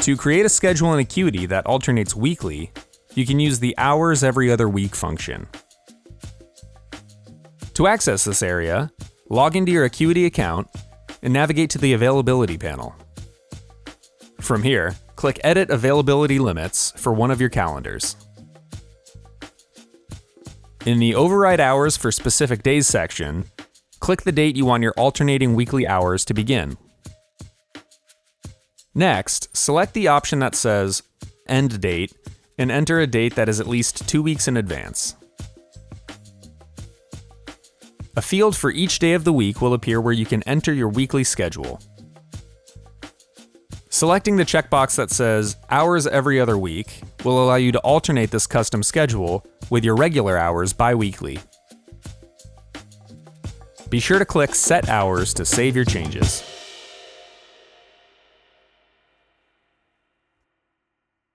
To create a schedule in Acuity that alternates weekly, you can use the hours every other week function. To access this area, log into your Acuity account and navigate to the Availability panel. From here, click Edit Availability Limits for one of your calendars. In the Override Hours for Specific Days section, click the date you want your alternating weekly hours to begin. Next, select the option that says End Date and enter a date that is at least 2 weeks in advance. A field for each day of the week will appear where you can enter your weekly schedule. Selecting the checkbox that says Hours every other week will allow you to alternate this custom schedule with your regular hours bi-weekly. Be sure to click Set Hours to save your changes.